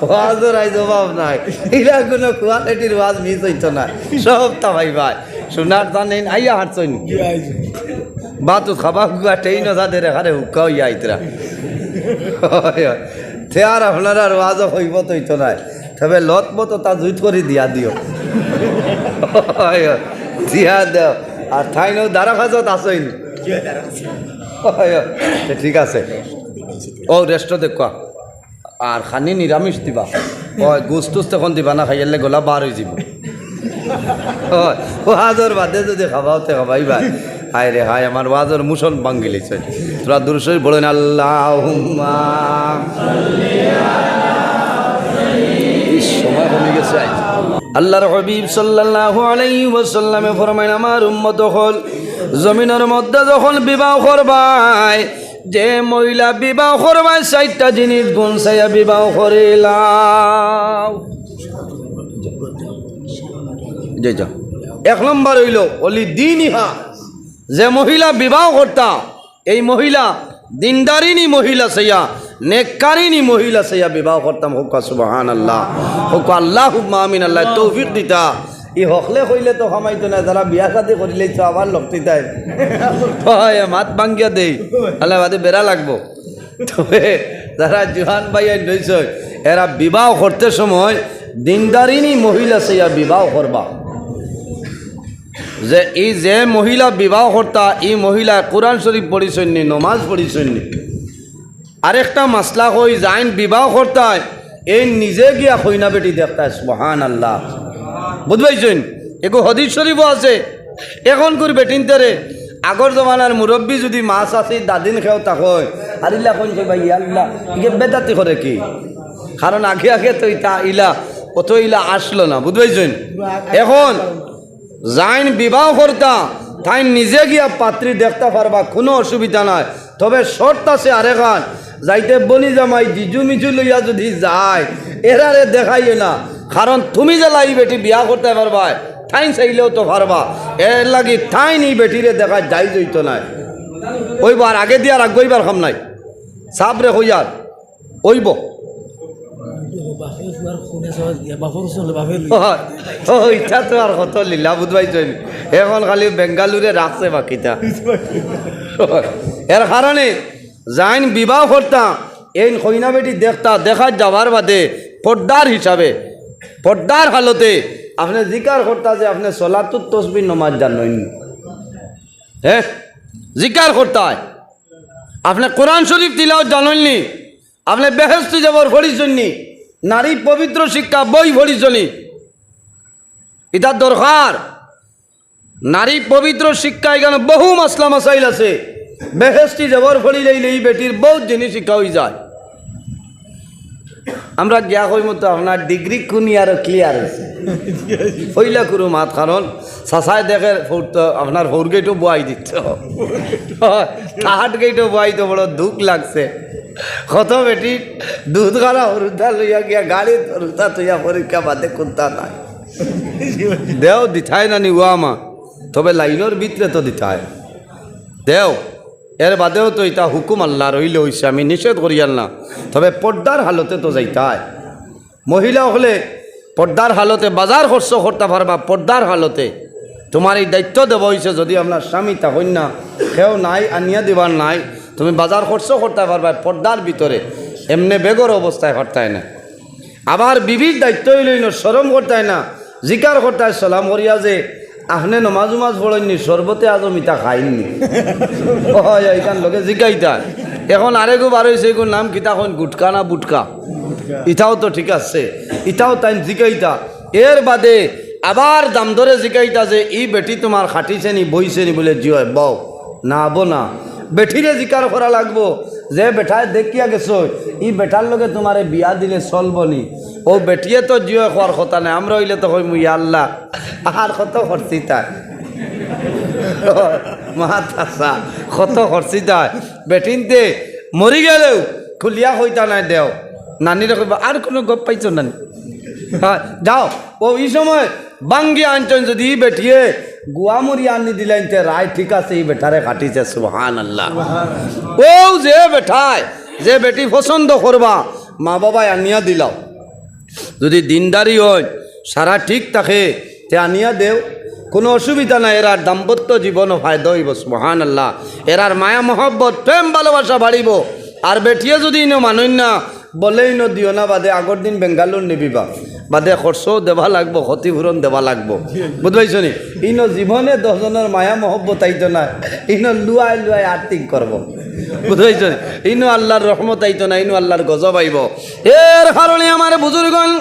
ওয়াজের আই জবাব নাই, এরা কোনো কোয়ালিটির ওয়াজ মিস হইতো না, সব তাই ভাই শোনার জানেন আইয়া হারছইনি বাতু খাবা গুয়া ট্রেন যাদের এখানে হুক্কা হইয়া আইতরা তে আর আপনার আর ওয়াজও হইব তৈতো নাই, তবে লত মতো তা জুইত করে দিয়া দিও, দিয়া দেও। আর ঠাইনও দ্বারা খাজত আসইনি, ঠিক আছে। ও রেস্ট দেখা আর খানি নিরামিষ দিবা, ওই গোস টুস তখন দিবা না, খাইলে গলা বার হয়ে যাব। ওয়াজর বাদে যদি খাবাওতে খাবাই ভাই, হায় রে হায়, আমার ওয়াজর মুসন ভাঙ্গি লিছে। তোরা দুরুশরীফ বলেন আল্লাহুম্মা সময় কমে গেছে। আল্লাহর হাবিব সাল্লাল্লাহু আলাইহি ওয়াসাল্লামে ফরমায় আমার উম্মত হল জমিনের মধ্যে যখন বিবাহ করবাই, যে মহিলা বিবাহ করবাই 60টা জিনিস গুণ চাইয়া বিবাহ করিলাম। এক নম্বর হইল অলি দিন ইহা, যে মহিলা বিবাহ করতা এই মহিলা দিনদারিনী মহিলা সাইয়া, নেককারিনী মহিলা সাইয়া বিবাহ করতাম। হোক সুবহান আল্লাহ, হোক আল্লাহুম্মা আমিন। আল্লাহ তৌফিক দিতা। ই হকলে কইলে তো খামাইতো না, যারা বিয়া শাদি করিলেই তো আবার লক্তি তাই মাত ভাঙ্গিয়া দেই, আল্লাহ বাদে বেড়া লাগবো। তবে যারা জোহান ভাই রয়েছ, এরা বিবাহ করতে সময় দিনদারিনী মহিলা সাইয়া বিবাহ করবা। যে এই যে মহিলা বিবাহ কর্তা, এই মহিলা কোরআন শরীফ পড়িছন্নি, নমাজ পড়িছন্নি। আরেকটা মাসলা কই, যাইন বিবাহ কর্তায় এই নিজে গিয়া কইনা বেটি দেখতায়। সুবহান আল্লাহ, বুঝবাইছেন? এগো হদিস শরীফও আছে। এখন করে বেটিন তেরে আগর জমানার মুরব্বী যদি মাছ আছে দাদিন খেও তাকয় আর ইলা কোন কইবা আল্লাহ ইগে বেদাতি করে কি, কারণ আগে আগে তো ইটা ইলা কত ইলা আসলো না, বুঝবাইছেন? এখন যাইন বিবাহ করতা তাই নিজে গিয়া পাত্রী দেখতে পারবা, কোনো অসুবিধা নাই। তবে শর্ত আছে আরেকান, যাইতে বনি জামাই জিজু মিজু লইয়া যদি যায় এরারে দেখাইও না, কারণ তুমি যে লাই বেটি বিয়া করতে পারবা ঠাইন চাইলেও তো পারবা, এর লাগি ঠাইন এই বেটিরে দেখা যাই যাইতো নাই। ওইবার আগে দিয়ে আর আগইবার খাম নাই, সাবরে হইয়ার ওইব ইটা তো আর কত লীলা বুঝবাইছেন। এখন খালি বেঙ্গালুরে রাখছে বাকিটা। এর কারণে যাইন বিবাহ করতাম এই কইনা বেটি দেখতা, দেখা যাবার বাদে পর্দার হিসাবে, পর্দার হালতে আপনি জিকার করতা যে আপনি সলাতুত তসবিহ নমাজ জানেন, হ্যাঁ জিকার করতা, আপনি কোরআন শরীফ তিলাওয়াত জানেননি, আপনি বেহেশতি যাবার পড়িছনি, নারী পবিত্র শিক্ষা বই পড়িছনি। এটা দরকার। নারী পবিত্র শিক্ষা এখানে বহু মাসলা মাসাইল আছে। বেহেশতি যাবার পড়িলেই এই বেটির বহুত জিনিস শিক্ষা হয়ে যায়। আমরা গিয়া কই মতো আপনার ডিগ্রি কোনি আর ক্লিয়ার আছে হইলা করু মাত, কারণ চাচায় দেখে আপনার ফোর গেটও বয়াই দিত, থার্ড গেটও বয়াই তো বড় দুঃখ লাগছে। কত বেটি দুধ গাড়া হরুদা লইয়া গিয়া গাড়ি হরুদা তুইয়া পরীক্ষা বাদে কোনটা নাই দেও দিথায় না নিওয়া মা তবে লাইনের ভিতরে তো দিথায় দেও এর বাদেও তো এটা হুকুম আল্লাহ রইলে হইছে আমি নিষেধ করিয়াল না তবে পর্দার হালতে তো যাইতায় মহিলা হলে পর্দার হালতে বাজার খরচ করতে পারবা পর্দার হালতে তোমার এই দায়িত্ব দেব হয়েছে যদি আপনার স্বামী তখন না কেউ নাই আনিয়া দিবার নাই তুমি বাজার খরচ করতে পারবা পর্দার ভিতরে এমনি বেগর অবস্থায় করতে না আবার বিবির দায়িত্ব হইলই না শরম করতে না জিকার করতে সালাম করিয়া যে আপনি নমাজ উমাজ পড়েননি সর্বতে আজমিতা খাইননি হয় এইখান লোকে জিকাইতা এখন আরেকও বার হয়েছে এগুলোর নাম কিতাখন গুটকা না বুটকা ইটাও তো ঠিক আছে ইটাও তাই জিকাইতা এর বাদে আবার দাম ধরে জিকাইতা যে ই বেটি তোমার খাটিছে নি বইছে নি বলে জিয় বউ না আবো না বেঠিরে জিকার করা লাগবো যে বেঠায় দেখিয়া গেছো ই বেটার লগে তোমারে বিয়া দিলে চলবনি ও বেটিয়ে তো জিয় খোয়ার কথা নেই আমরা হইলে তো কই মুই আল্লাহ আর কত খরচি তাই মাথা কত খরচি তাই বেটিনতে মরি গেলেও খুলিয়া হইতা নাই দেও নানিরে কইবা আর কোনো গপ পাইছো নানি হ্যাঁ যাও ও এই সময় বাঙ্গি আনছেন যদি বেঠিয়ে গুয়ামুরি আনি দিলেন তে রায় ঠিক আছে এই বেটারে কাটিছে সুবহানাল্লাহ ও যে বেঠায় যে বেটি পছন্দ করবা মা বাবাই আনিয়া দিলাও যদি দিনদারি হয় সারা ঠিক থাকে তে আনিয়া দেও কোনো অসুবিধা নাই এরার দাম্পত্য জীবনও ফায়দা হইব সুবহানাল্লাহ এরার মায়া মহব্বত প্রেম ভালোবাসা বাড়িব আর বেটিয়ে যদি ইনো মানুন না বলেই ন দিও না বাদে আগর দিন বেঙ্গালুর নিবিবা বাদে খরচও দেওয়া লাগবো ক্ষতিপূরণ দেওয়া লাগবো বুঝবাইছ নি ইনো জীবনে 10 জনের মায়া মহব্বত আইতো না ইনো লুয়াই লুয়াই আর্থিক করবো বুঝবাইছ নি ইনো আল্লাহর রহমত আইতো না ইনো আল্লাহর গজব আইব এর কারণে আমার বুজুর্গণ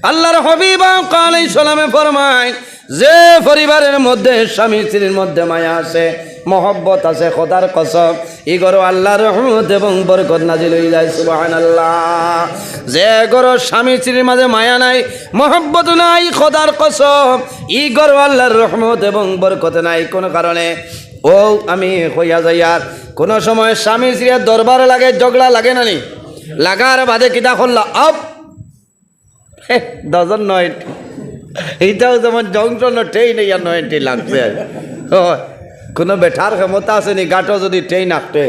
আল্লাহর হাবিব আলাইহিস সালামে ফরমায় যে পরিবারের মধ্যে স্বামী স্ত্রীর মধ্যে মায়া আছে মহব্বত আছে খোদার কসম ই গরো আল্লাহর রহমত এবং বরকত নাজিল হয়ে যায় সুবহানাল্লাহ যে গরো স্বামী স্ত্রীর মাঝে মায়া নাই মহব্বত নাই খোদার কসম ই গরো আল্লাহর রহমত এবং বরকত নাই কোনো কারণে ও আমি কইয়া যাই আর কোনো সময় স্বামী স্ত্রীর দরবার লাগে ঝগড়া লাগে না নি লাগার বাদে কিতা করলা আপ ডজন নয় এইটাও যেমন জংশন ট্রেন ইয়া 90 লাগছে কোনো বেঠার ক্ষমতা আছে নি গাটো যদি ট্রেন আঁকতে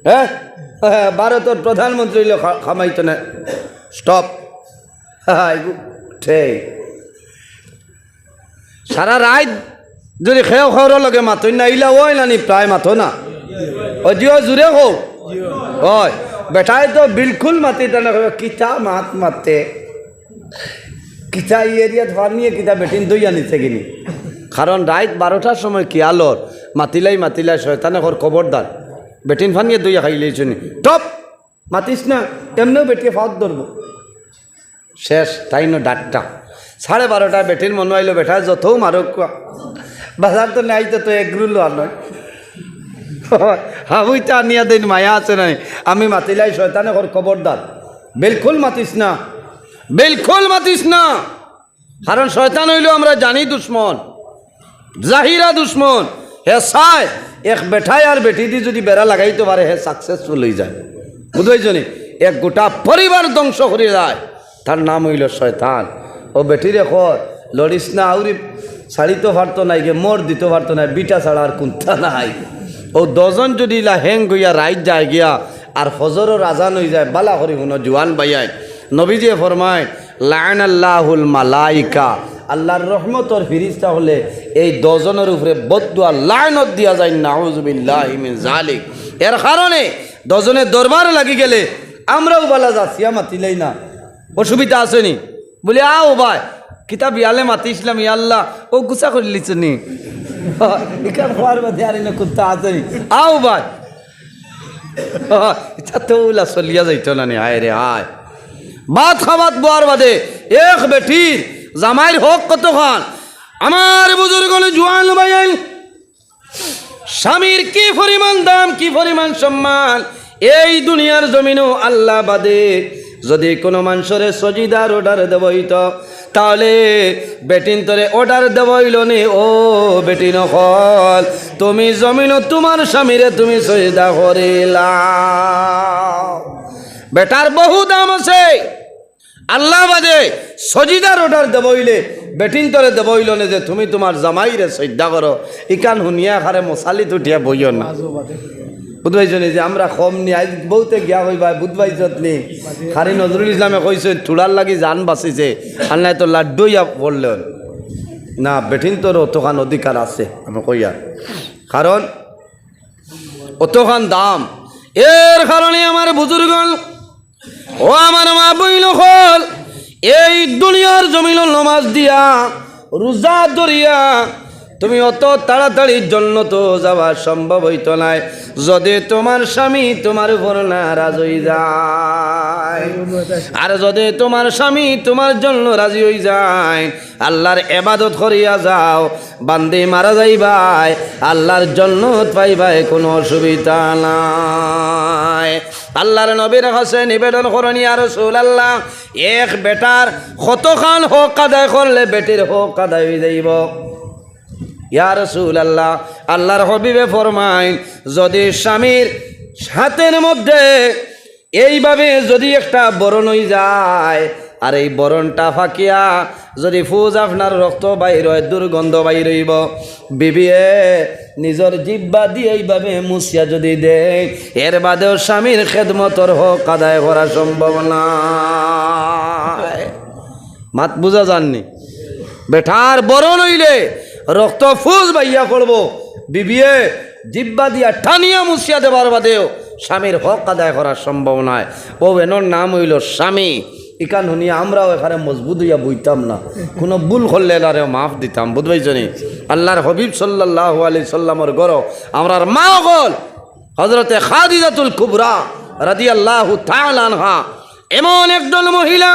হ্যাঁ ভারতের প্রধানমন্ত্রী খামাইতো না স্টপ ট্রেন সারা রাত যদি খেয়ে খাওয়ার লগে মাথই না ইলা ওই নানি প্রায় মাথো না ও জিও জুড়ে হোক হয় বেঠায় তো বিলকুল মাতিতে না কিতা মাত মারতে কিতা এই এরিয়াত ফার্মিয়ে কিতা বেটিন দই আনিছে কিনি কারণ রাত 12টার সময় কি আলোর মাতিলাই শয়তানে ঘর খবরদার বেটিন ফানিয়ে দইয়া খাইলেই শুনি টপ মাতিস না এমনিও বেটিয়ে ফাঁদ ধরবো শেষ তাই না ডাকটা 12:30 বেটির মনে আইলো বেটা যত মারক বাজার তো নাই তো এগরুলো আর নয় হাবুইটা আনিয়া দিন মায়া আছে নাই আমি মাতিলাই শয়তানে ঘর খবরদার বিলকুল মাতিস না কারণ শয়তান হইলেও আমরা জানি দুশ্মন জাহিরা দুশ্মন হে চাই এক বেঠায় আর বেটি দি যদি বেড়া লাগাইতে পারে হে সাকসেসফুল হয়ে যায় বুঝাইছনি এক গোটা পরিবার ধ্বংস করে যায় তার নাম হইল শয়তান ও বেটিরে কয় লড়িস না আউরি ছাড়িতে পারতো নাই গে মোর দিতে পারতো না বিটা ছাড়া আর কুন্থা নাই ও 10 জন যদি ইলা হ্যাং গইয়া রাইত যায় গিয়া আর ফজরের আজান হয়ে যায় বালা করি হুনো জোয়ান বাইয়ায় নবীজি ফরমায় লাআনাল্লাহুল মালাইকা আল্লাহর রহমতর ফিরিস্তা হলে এই 10 জনের উপরে বদদুয়া লানত দিয়া যায় নাউযুবিল্লাহি মিন যালিক এর কারণে 10 জনের দরবারে লাগি গেলে আমরাও বালা যাচ্ছি মাতিলেই না অসুবিধা আসেনি বলি আও ভাই কিতাব ইয়ালে মাতিছিলাম ইয়া আল্লাহ ও গুছা করে লিছনি ইকার খোয়ার মধ্যে আর না কুত্তা আসেনি আও ভাই এটা তো উলা চলিয়া যাইতো না নি হায় রে হায় ভাত খাবাত বোয়ার বাদে এক বেটির জামাইর হক কতক্ষণ আমার বুজুর্গণ জোয়ান ভাই স্বামীর কি পরিমাণ দাম কি পরিমাণ সম্মান এই দুনিয়ার জমিনও আল্লাহ বাদে যদি কোনো মানুষের সজিদার অর্ডার দেব হইতো তাহলে বেটিন তোরে অর্ডার দেব হইল নি ও বেটি নকল তুমি জমিনও তোমার স্বামীরে তুমি সজিদা করিলা বেটার বহু দাম আছে। আল্লাহ বাদে সজিদার অর্ডার দেবইলে বেটিন তরে দেবইল না যে তুমি তোমার জামাইরে শ্রদ্ধা করো, ইকান হুনিয়া খারে মশালিত উঠিয়া বইও না। বুধবাইছনি যে আমরা কম নি আজ বহুতে গিয়া হইবা বুধবাইছত নি খারি নজরুল ইসলামে কইছে চুলার লাগি জান বাঁচিছে, আল্লাহ তো লাড্ডুইয়া পড়লেন না। বেটিন তোর অতখান অধিকার আছে আমি কইয়া, কারণ অতখান দাম। এর কারণে আমার বুজুর্গণ ও আমার মা বইল হল এই দুনিয়ার জমিন নমাজ দিয়া রোজা ধরিয়া তুমি অত তাড়াতাড়ি জন্য তো যাওয়া সম্ভব হইত নাই যদি তোমার স্বামী তোমার উপর নারাজ হয়ে যায়। আর যদি তোমার স্বামী তোমার জন্য রাজি হয়ে যায়, আল্লাহর ইবাদত করিয়া যাও, বান্দে মারা যাইবাই, আল্লাহর জন্নত পাইবাই, কোনো অসুবিধা নাই। আল্লাহর নবীর কাছে নিবেদন করেন, ইয়া রাসূলুল্লাহ, এক বেটার কতখান হক আদায় করলে বেটির হক আদায় হয়ে যাইব? ইয়া রাসূলুল্লাহ, আল্লাহর হাবিবে ফরমাইন, যদি স্বামীর হাতের মধ্যে এইভাবে যদি একটা বরণ হয়ে যায়, আর এই বরণটা ফাঁকিয়া যদি ফুজ আপনার রক্ত বাইর হয়, দুর্গন্ধ বাইর হইব, বিবিয়ে নিজের জিহ্বা দিয়ে এইভাবে মুছিয়া যদি দেয়, এর বাদেও স্বামীর খেদমতর হক আদায় করা সম্ভব না। মাত বুঝা যাননি? বেঠার বরণ হইলে রক্ত ফুজ বাইয়া করবো, বিবিয়ে জিব্বা দিয়া টানিয়া মুছিয়া দেবার বাদেও স্বামীর হক আদায় করা সম্ভব নয়। ও এনর নাম হইল স্বামী। ইকান শুনিয়া আমরাও এখানে মজবুত হইয়া বইতাম না, কোনো ভুল করলে এলারে মাফ দিতাম। বুঝবাইছনি? আল্লাহর হাবিব সাল্লাল্লাহু আলাইহি সাল্লামর ঘর আমরার মা হল হযরতে খাদিজাতুল কুবরা রাদিয়াল্লাহু তাআলা আনহা, এমন একজন মহিলা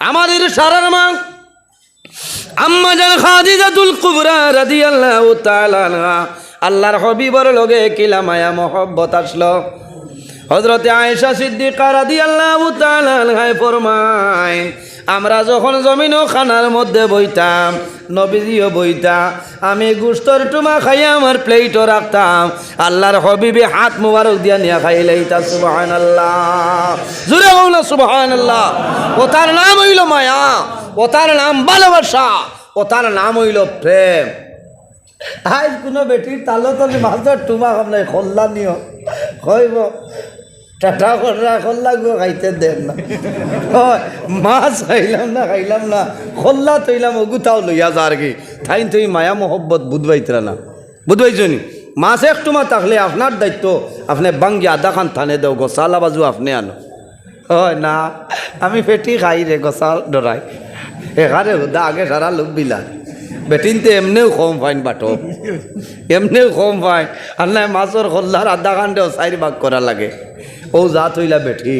আমাদের সারার মা আম্মা জান খাদিজাতুল কুবরা রাদিয়াল্লাহু তাআলা আনহা। আল্লাহর হাবিবর লগে কিলা মায়া মহব্বত আসলো। হযরতে আয়েশা সিদ্দিকা রাদিয়াল্লাহু তাআলা আনহা ফরমায়, আমরা যখন জমিন ও খানার মধ্যে বইতাম, নবীজিও বইতা, আমি গুস্তর টুমা খাইয়া আমার প্লেটও রাখতাম, আল্লাহর হাবিবে হাত মুবারক দিয়া নিয়া খাইলেইতা। সুবহানাল্লাহ, জোরে বলো না সুবহানাল্লাহ। ও তার নাম হইল মায়া, ও তার নাম ভালোবাসা, ও তার নাম হইল প্রেম। আজ কোনো বেটির তালো তলে মাছর টুমা খাবলাই খোল্লা নিও কইব টাটা করা খোল্লা গো খাইতে দেন না, মাছ খাইলাম না খোল্লা তৈলাম ওগুতাও লইয়া যা আর কি থাইন তুই মায়া মোহব্বত বুধবাইতরা না। বুধবাইছনি? মাছ এক টুমা থাকলে আপনার দায়িত্ব, আপনি বাঙ্গি আধা খান থানে দেও, গোসালা বাজু আপনি আনো। হয় না, আমি পেটি খাই রে, গোসাল ডরাই এখানে হুদা আগে সারা লোক বিলা বেটিনতে এমনিও কম ফাইন বাটো, এমনিও কম ফাইন। আর নাই মাছর খোল্লার আধা ঘন্টাও 4 ভাগ করা লাগে। ও জাত হইলা বেটি,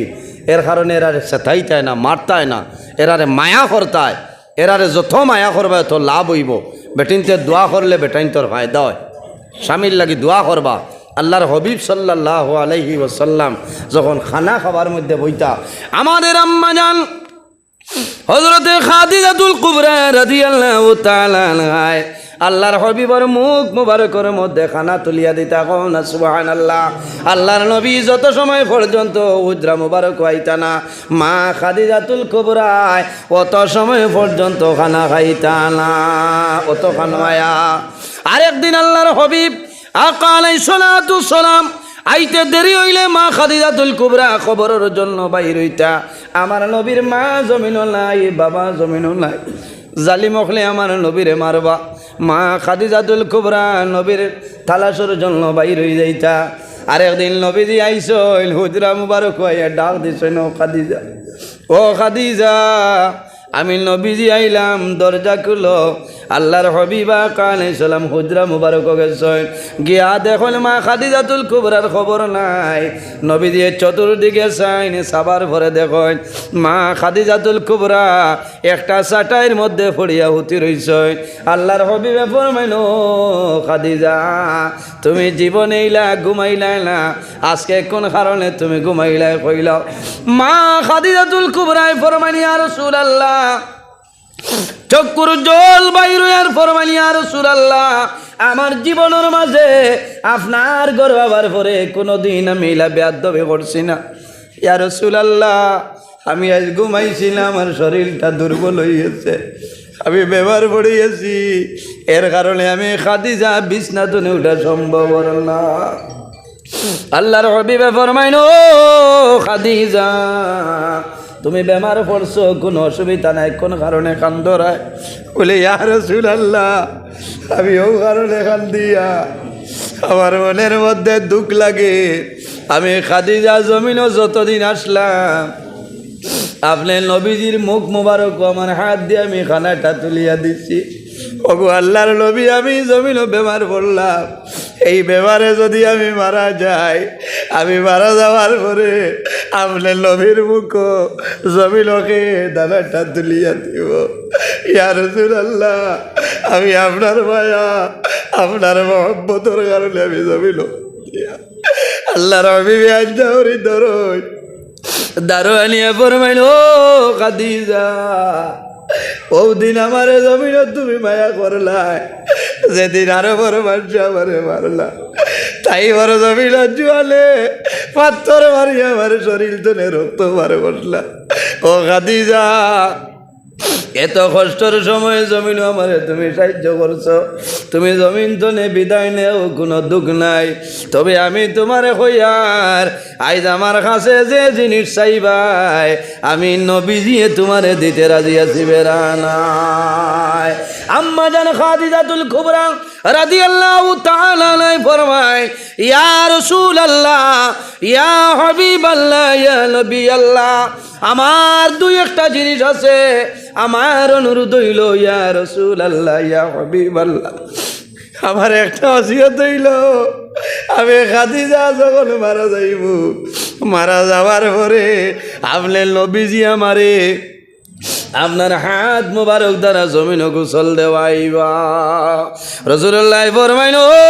এর কারণে এরারে সেথাইতায় না, মারতায় না, এরারে মায়া করতায়। এরারে যত মায়া করবা তত লাভ হইব। বেটিনতে দোয়া করলে বেটাইন তোর ফায়দা হয়। স্বামীর লাগি দোয়া করবা। আল্লাহর হাবিব সাল্লাল্লাহু আলাইহি ওয়াসাল্লাম যখন খানা খাবার মধ্যে বইতা, আমাদের আম্মা জান হযরতে খাদিজাতুল কুবরা রাদিয়াল্লাহু তাআলা আনহা আল্লাহর হাবিবর মুখ মুবারকের মধ্যে খানা তুলিয়া দিতা। কোন সুবহানাল্লাহ। আল্লাহর নবী যত সময় পর্যন্ত উজরা মুবারক হইতা না, মা খাদিজাতুল কুবরা অত সময় পর্যন্ত খানা খাইতা না, অত খানমায়া। আরেকদিন আল্লাহর হাবিব আকা আলাইহিস সালাতু সালাম আইতে দেরি হইলে মা খাদিজাতুল কুবরা খবরের জন্য বাইর হইতা। আমার নবীর মা জমিনও নাই, বাবা জমিনও নাই, জালিম হলে আমার নবীরে মারবা। মা খাদিজাতুল কুবরা নবীর তালাশের জন্য বাইর হয়ে যাইতা। আরেকদিন নবীজি আইসইল, হুজরা মুবারক হইয়া ডাক দিছেন, ও খাদিজা, ও খাদিজা, আমি নবীজি আইলাম, দরজা খুলো। আল্লাহর হাবিবা আলাইহিস সালাম হুজরা মুবারক গেছেন, গিয়া দেখল মা খাদিজাতুল কুবরার খবর নাই। নবীজি চতুর্দিকে চাইন, সাবার ভরে দেখেন মা খাদিজাতুল কুবরা একটা চাটাইয়ের মধ্যে পড়িয়া হুতি রইছেন। আল্লাহর হাবিবে ফরমাইল, খাদিজা, তুমি জীবনে ইলা ঘুমাইলা না, আজকে কোন কারণে তুমি ঘুমাইলা কইল? মা খাদিজাতুল কুবরায় ফরমাইল, ইয়া রাসূলুল্লাহ, চক্ষুর জল বাইর আর ফরমাইল, ইয়া রাসূলুল্লাহ, আমার জীবনের মাঝে আপনার ঘর বাবার পরে কোনোদিন আমি ইলা বেয়াদবি করছি না। ইয়া রাসূলুল্লাহ, আমি আজ ঘুমাইছিলাম, আমার শরীরটা দুর্বল হয়েছে, আমি বেমার পড়ে গেছি, এর কারণে আমি খাদিজা বিছনা থেকে ওঠা সম্ভব হল না। আল্লাহর হাবিবে ফরমাইন, ও খাদিজা, তুমি বেমার পড়ছো, কোনো অসুবিধা নাই, কোন কারণে কান্দরায়? বলে ইয়া রাসূলুল্লাহ, আমি ও কারণে কান্দিয়া আমার মনের মধ্যে দুঃখ লাগে। আমি খাদিজা জমিনও যতদিন আসলাম, আপনি নবীজির মুখ মোবারক আমার হাত দিয়ে আমি খানাটা তুলিয়া দিচ্ছি। ওগো আল্লাহর নবী, আমি জমিনও বেমার পড়লাম, এই বেমারে যদি আমি মারা যাই, আমি মারা যাওয়ার পরে আপনার নবীর মুখ জমিনকে দানাটা তুলিয়া দিব। ইয়া রাসূলুল্লাহ, আমি আপনার মায়া, আপনার মহব্বতের কারণে আমি জমিন আল্লাহর হাবিব আজদাউরি দরই দারোয়ানিয়া ফরমাইল, ও খাদিজা, ও দিন আমারে জমিন তুমি মায়া করলাই, যেদিন আরো বড় মানুষ আমারে মারলা, তাই বড় জমিন জুয়ালে পাথর মারি আমার শরীর তনে রক্ত মারে বসলা। ও খাদিজা, এত কষ্টের সময় জমিন আমারে তুমি সাহায্য করছো, তুমি জমিন তনে বিদায় নেও, কোনো দুঃখ নাই। তবে আমি তোমারে কইয়ার, আজ আমার কাছে যে জিনিস চাইবাই, আমি নবীজিয়ে তোমারে দিতে রাজি আছি, বেরা নাই। আম্মা জান খাদিজাতুল কুবরা রাদিয়াল্লাহু তাআলা আনহা ফরমায়, ইয়া রাসূলুল্লাহ, ইয়া হাবিবাল্লাহ, ইয়া নবী আল্লাহ, আমার দুই একটা জিনিস আছে, আমার অনুরোধ হইল, ইয়া রাসূলুল্লাহ, ইয়া হাবিবাল্লাহ, আমার একটা ওসিয়ত হইল, আমি খাদিজা যখন মারা যাইব, মারা যাওয়ার পরে আপনার নবীজি আমারে আপনার হাত মুবারক দ্বারা জমিন গোসল দেওয়াইবা। রাসূলুল্লাহ ফরমাইল, ও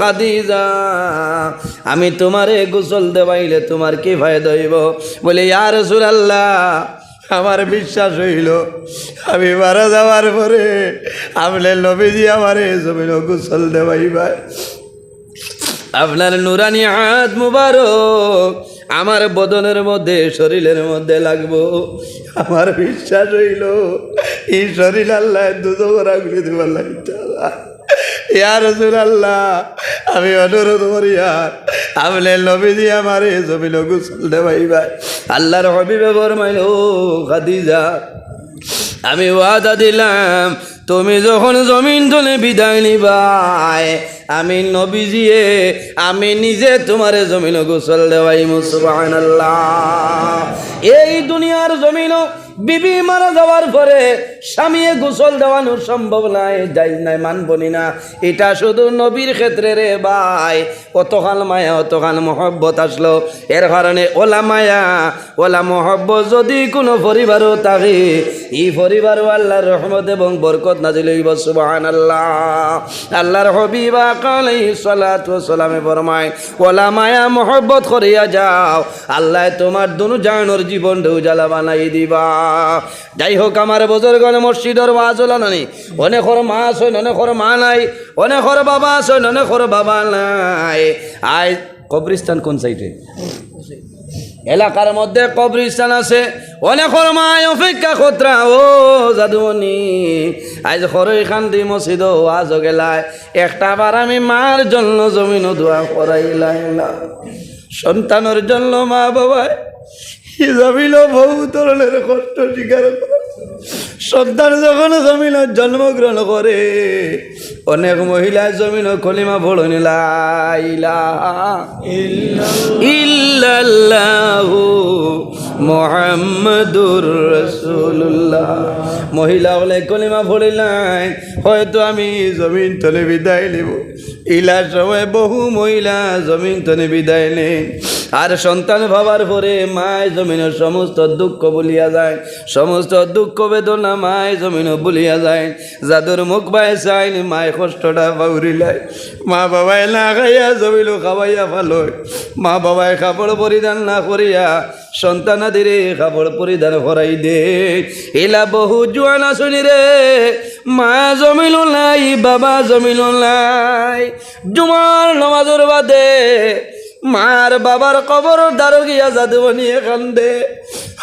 খাদিজা, আমি তোমারে গোসল দেওয়াইলে তোমার কি ফায়দা হইব? বলে ইয়া রাসূলুল্লাহ, আমার বিশ্বাস হইল, আমি মারা যাওয়ার পরে আপনার নবীজি আমারে জমিন গোসল দেওয়াইবা, আপনার নুরানি হাত মুবারক আমার বদনের মধ্যে, শরীরের মধ্যে লাগবো। আমার বিশ্বাস হইল, এই শরীর আল্লাহ দুধ রাখলে দেবার লাগতে। ইয়া রাসূলুল্লাহ, আমি অনুরোধ করি, আপনার নবীজি আমারে জমিন গোসল দেওয়াইবা। আল্লাহর হাবিবে ফরমাইল, ও খাদিজা, আমি ওয়াদা দিলাম, তুমি যখন জমিন তলে বিদায় নিবাই, আমি নবীজিয়ে আমি নিজে তোমারে জমিন গোসল দেওয়াইমু। সুবহানাল্লাহ। এই দুনিয়ার জমিনও বিবি মারা যাওয়ার পরে স্বামীয়ে গোসল দেওয়ানো সম্ভব নাই, জায়েজ নাই, মানবনি না। এটা শুধু নবীর ক্ষেত্রে রে ভাই। অতখান মায়া, অতখান মহব্বত আসলো, এর কারণে ওলা মায়া, ওলা মহব্বত যদি কোনো পরিবারও থাকে, এই পরিবারও আল্লাহর রহমত এবং বরকত নাজিল হইব। সুবহানাল্লাহ। আল্লাহর হাবিব আলাইহিস সালাতু ওয়াস সালামে ফরমায়, ওলা মায়া মহব্বত করিয়া যাও, আল্লাহ তোমার দুনু জাহানের জীবনটা উজালা বানাই দিবা। যাই হোক, আমার বুজুর্গণ মসজিদের ওয়াজ হলো নানি, অনেকর মা আছে, অনেকর মা নাই, অনেকর বাবা আছে, অনেকর বাবা নাই। আই কবরিস্তান কোন সাইডে? এলাকার মধ্যে কবরিস্তান আছে, অনেকর মা অপেক্ষা খতরা। ও জাদুমণি, আজ খরই খান্দি মসজিদ ওয়াজ গেলায়, একটা বার আমি মার জন্য জমিন দোয়া করাইলাই না, সন্তানের জন্য মা বাবায় জমিল বহু ধরনের কষ্ট স্বীকার করে। সন্তান যখন জমিন জন্মগ্রহণ করে, অনেক মহিলা জমিন কলিমা পড়েন, লা ইলাহা ইল্লাল্লাহু মুহাম্মাদুর রাসূলুল্লাহ। মহিলা হলে কলিমা পড়িলাই, হয়তো আমি জমিন তলে বিদায় নেব। ইলার সময় বহু মহিলা জমিন তলে বিদায় নেন, আর সন্তান ভাবার পরে মায় জমিনের সমস্ত দুঃখ বলিয়া যায়, সমস্ত দুঃখ বেদনা মায় জমিন বলিয়া যায়। যাদের মুখ বায় চাইনি মায় কষ্টটা বাউরিলায়, মা বাবায় না খাইয়া জমিল খাওয়াইয়া ভালোয়, মা বাবায় কাপড় পরিধান না করিয়া সন্তানাদিরে কাপড় পরিধান করাই দে। এলা বহু জোয়ানা শুনি রে, মা জমিল নাই, বাবা জমিল নাই, জুমার নামাজের বাদে মার বাবার কবর দ্বারো গিয়া যাদব নিয়ে কান্দে,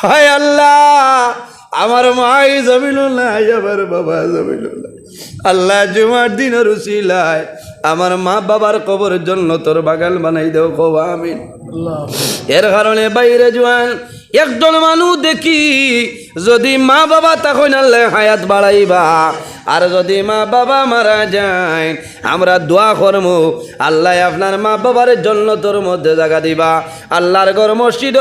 হায় আল্লাহ আমার মাই জমিনুল্লাহ, আমার বাবা জমিনুল্লাহ। আল্লাহ জুমার দিনের উসিলায় আমার মা বাবার কবর জন্য তোর বাগান বানাই দেও, কও আমিন। এর কারণে বাইরে জোয়ান একজন মানুষ দেখি যদি মা বাবা তখন আল্লাহ হায়াত বাড়াইবা, আর যদি মা বাবা মারা যায় আমরা দোয়া করবো আল্লাহ আপনার মা বাবার জন্য তোর মধ্যে জায়গা দিবা। আল্লাহর ঘর মসজিদ